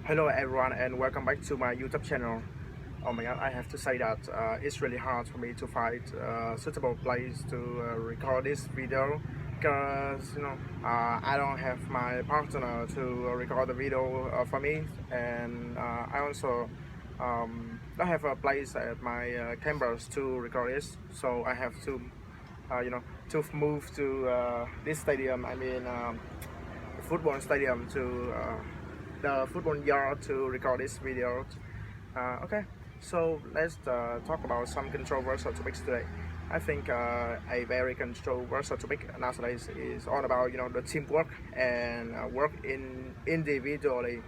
Hello everyone and welcome back to my YouTube channel. Oh my god, I have to say that it's really hard for me to find a suitable place to record this video because I don't have my partner to record the video for me, and I also don't have a place at my campus to record this, so I have to to move to this stadium, football stadium, to the football yard to record this video. Okay, so let's talk about some controversial topics today. I think a very controversial topic nowadays is all about the teamwork and work individually.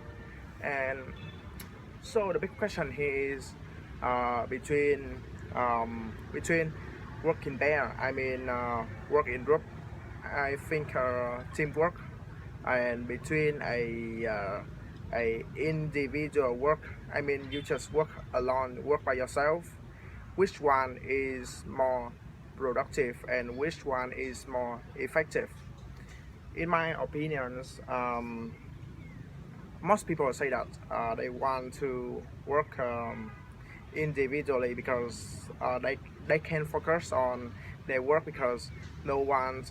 And so the big question here is between working there. Work in group. I think teamwork, and between a individual work. You just work alone, work by yourself. Which one is more productive and which one is more effective? In my opinions, most people say that they want to work individually because they can focus on their work because no one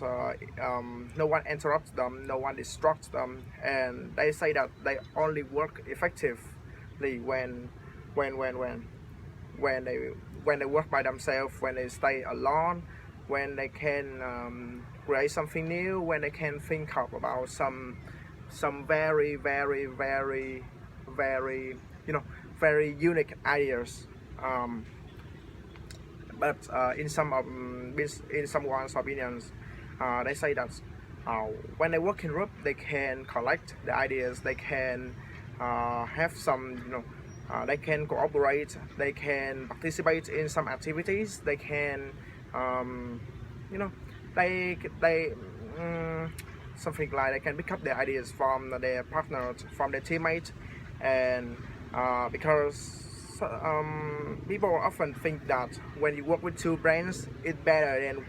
interrupts them, no one distracts them, and they say that they only work effectively when they when they work by themselves, when they stay alone, when they can create something new, when they can think up about some very very unique ideas. But in someone's opinions, they say that when they work in group, they can collect the ideas, they can have some, they can cooperate, they can participate in some activities, they can, you know, they something like they can pick up their ideas from their partner, from their teammate, and because people often think that when you work with two brains, it's better than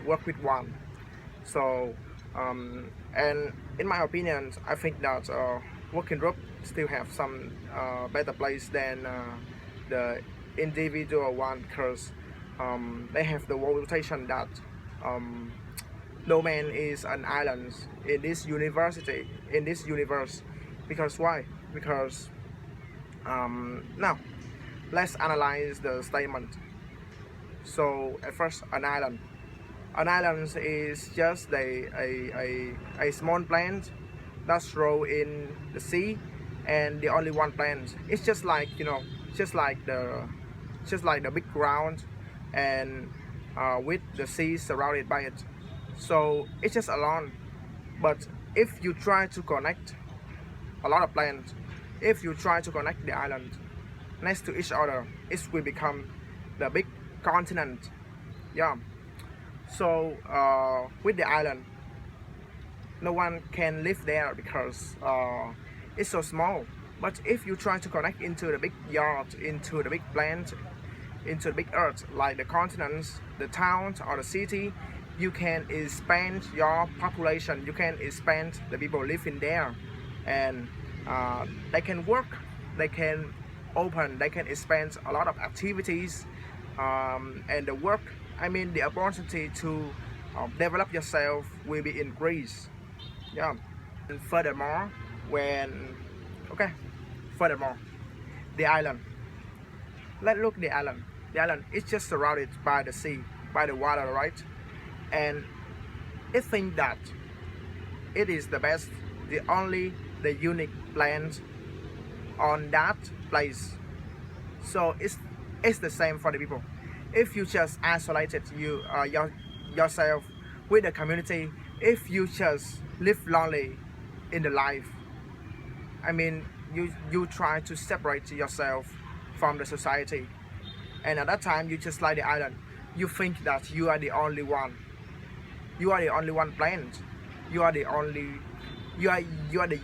work with one. So, and in my opinion, I think that working group still have some better place than the individual one because they have the reputation that no man is an island in this universe. Because why? Because now let's analyze the statement. So at first, an island is just a small plant that's grow in the sea, and the only one plant. It's just like just like the big ground, and with the sea surrounded by it. So it's just alone. But if you try to connect a lot of plants, if you try to connect the island next to each other, it will become the big continent. Yeah. So with the island, no one can live there because it's so small. But if you try to connect into the big yard, into the big plant, into the big earth, like the continents, the towns, or the city, you can expand your population, you can expand the people living there, and they can work, they can they can expand a lot of activities, and the work, the opportunity to develop yourself will be increased. Yeah. And furthermore, when okay, furthermore, the island. Let's look the island. The island is just surrounded by the sea, by the water, right? And it thinks that it is the best, the unique plant on that place. So it's the same for the people. If you just isolated yourself with the community, if you just live lonely in the life, you try to separate yourself from the society, and at that time you just like the island. You think that you are the only one. You are the only one plant. You are the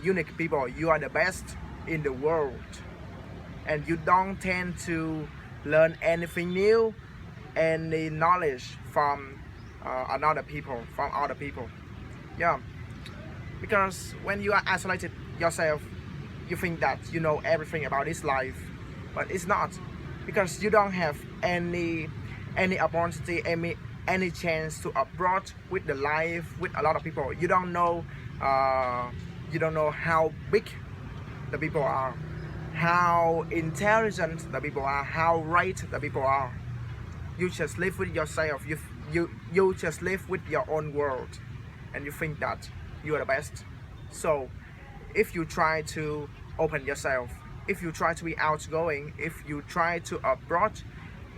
unique people. You are the best in the world, and you don't tend to learn anything new, any knowledge from other people. Yeah, because when you are isolated yourself, you think that you know everything about this life, but it's not, because you don't have any opportunity, any chance to abroad with the life with a lot of people. You don't know how big the people are, how intelligent the people are, how right the people are. You just live with yourself. You just live with your own world, and you think that you are the best. So if you try to open yourself, if you try to be outgoing, if you try to abroad,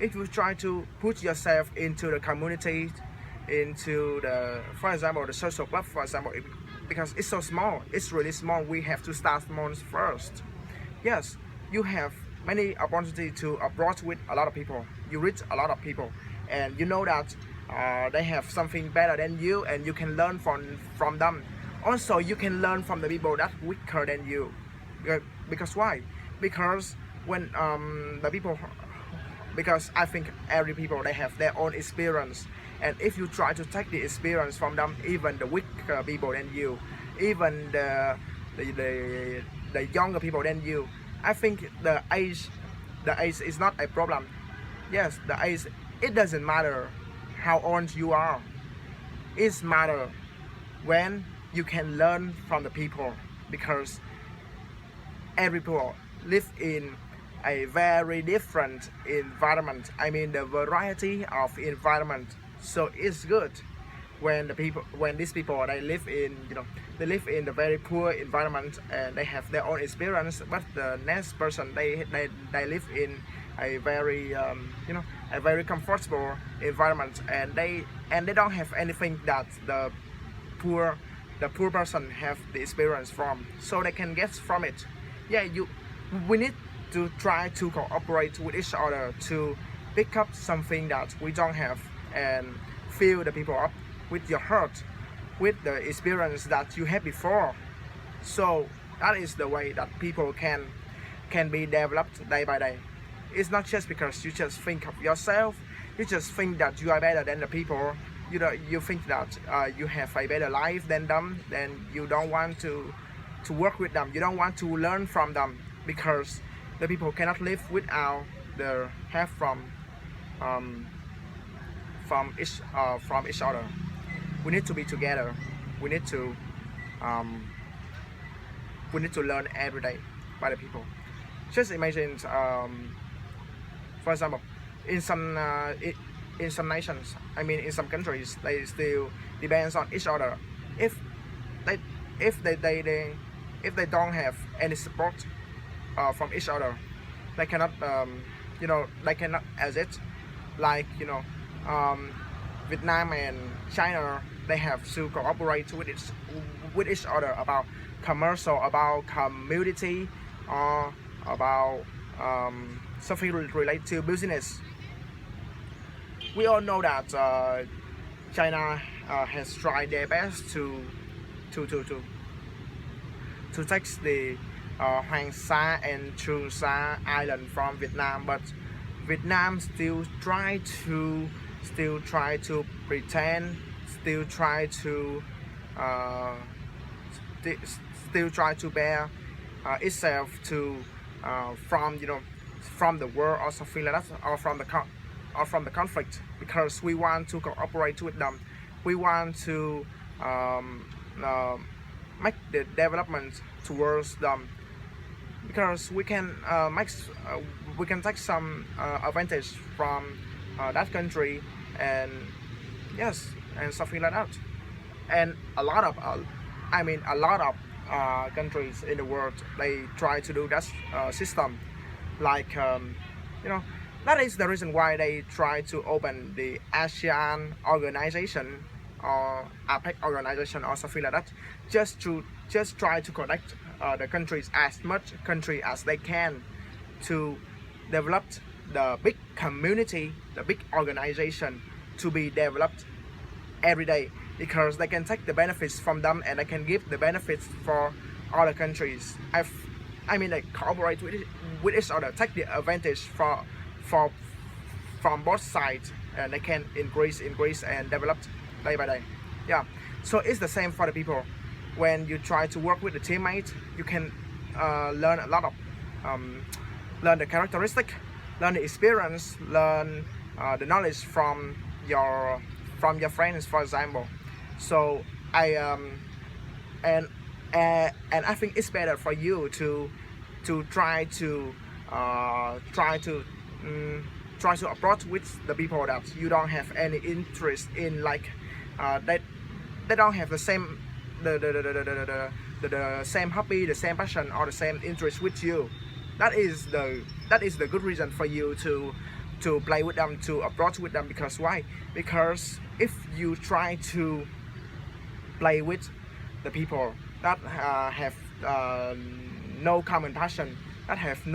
if you try to put yourself into the community, into the, for example, the social club, for example, because it's so small, it's really small, we have to start small first. Yes, you have many opportunity to abroad with a lot of people. You reach a lot of people, and you know that they have something better than you, and you can learn from them. Also, you can learn from the people that weaker than you. Because why? Because when the people, because I think every people, they have their own experience, and if you try to take the experience from them, even the weaker people than you, even the younger people than you, I think the age is not a problem. Yes, the age, it doesn't matter how old you are. It's matter when you can learn from the people, because every people live in a very different environment. I mean, the variety of environment. So it's good when these people, they live in, they live in the very poor environment, and they have their own experience. But the next person, they live in a very a very comfortable environment, and they don't have anything that the poor person have the experience from, so they can get from it. Yeah, we need to try to cooperate with each other to pick up something that we don't have, and fill the people up with your heart, with the experience that you had before. So that is the way that people can be developed day by day. It's not just because you just think of yourself, you just think that you are better than the people, you think that you have a better life than them, then you don't want to work with them, you don't want to learn from them, because the people cannot live without the help from each other. We need to be together. We need to learn every day by the people. Just imagine, for example, in some nations, I mean, in some countries, they still depends on each other. If they don't have any support from each other, they cannot they cannot exist. Like Vietnam and China, they have to cooperate with each other about commercial, about community, or about something related to business. We all know that China has tried their best to take the Hoàng Sa and Trường Sa island from Vietnam, but Vietnam still try to pretend, still try to bear itself to from the war or something like that, or from the conflict, because we want to cooperate with them. We want to make the development towards them, because we can take some advantage from that country, and yes, and something like that. And a lot of countries in the world, they try to do that system, like that is the reason why they try to open the ASEAN organization or APEC organization or something like that, just try to connect the countries, as much country as they can, to develop the big community, the big organization, to be developed every day, because they can take the benefits from them, and they can give the benefits for other countries. I mean, they cooperate with each other, take the advantage from both sides, and they can increase and develop day by day. Yeah, so it's the same for the people. When you try to work with the teammate, you can learn a lot of learn the characteristic, learn the experience, learn the knowledge from your friends, for example. So I and I think it's better for you to try to try to approach with the people that you don't have any interest in, like they don't have the same the same hobby, the same passion, or the same interest with you. That is the good reason for you to play with them, to approach with them. Because why? Because if you try to play with the people that have no common passion, that have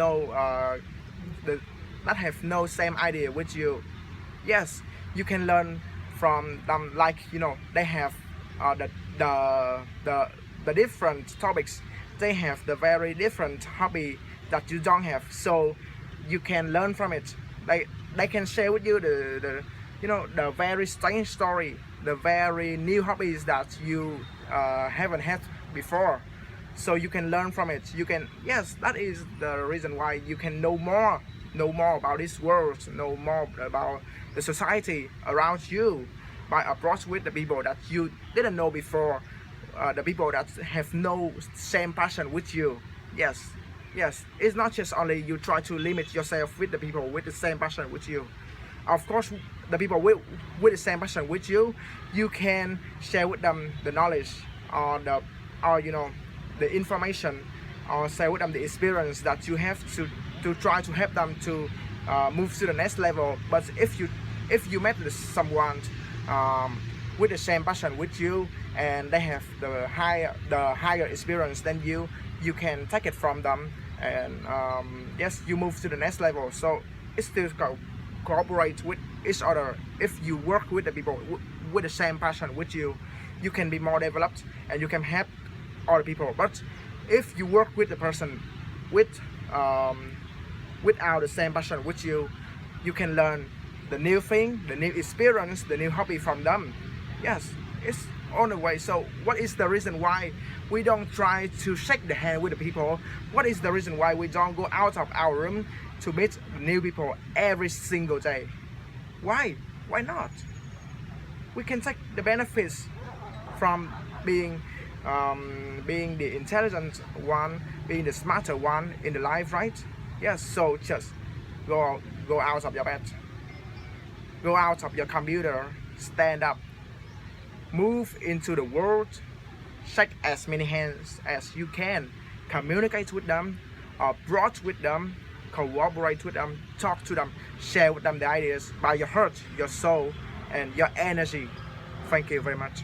no same idea with you, yes, you can learn from them. Like, you know, they have the different topics, they have the very different hobby that you don't have, so you can learn from it. They can share with you the you know, the very strange story, the very new hobbies that you haven't had before, so you can learn from it. You can, yes, that is the reason why you can know more about this world, know more about the society around you, by approach with the people that you didn't know before, the people that have no same passion with you. Yes, it's not just only you try to limit yourself with the people with the same passion with you. Of course, the people with the same passion with you, you can share with them the knowledge, or you know, the information, or share with them the experience that you have to try to help them to move to the next level. But if you met with someone with the same passion with you, and they have the higher experience than you can take it from them, and yes, you move to the next level. So it's still cooperate with each other. If you work with the people with the same passion with you, you can be more developed and you can help other people. But if you work with the person with without the same passion with you, you can learn the new thing, the new experience, the new hobby from them. Yes, it's on the way. So what is the reason why we don't try to shake the hand with the people? What is the reason why we don't go out of our room to meet new people every single day? Why not? We can take the benefits from being the intelligent one, being the smarter one in the life, right? Yes, so just go out of your bed, go out of your computer, stand up, move into the world, shake as many hands as you can, communicate with them, approach with them, cooperate with them, talk to them, share with them the ideas by your heart, your soul, and your energy. Thank you very much.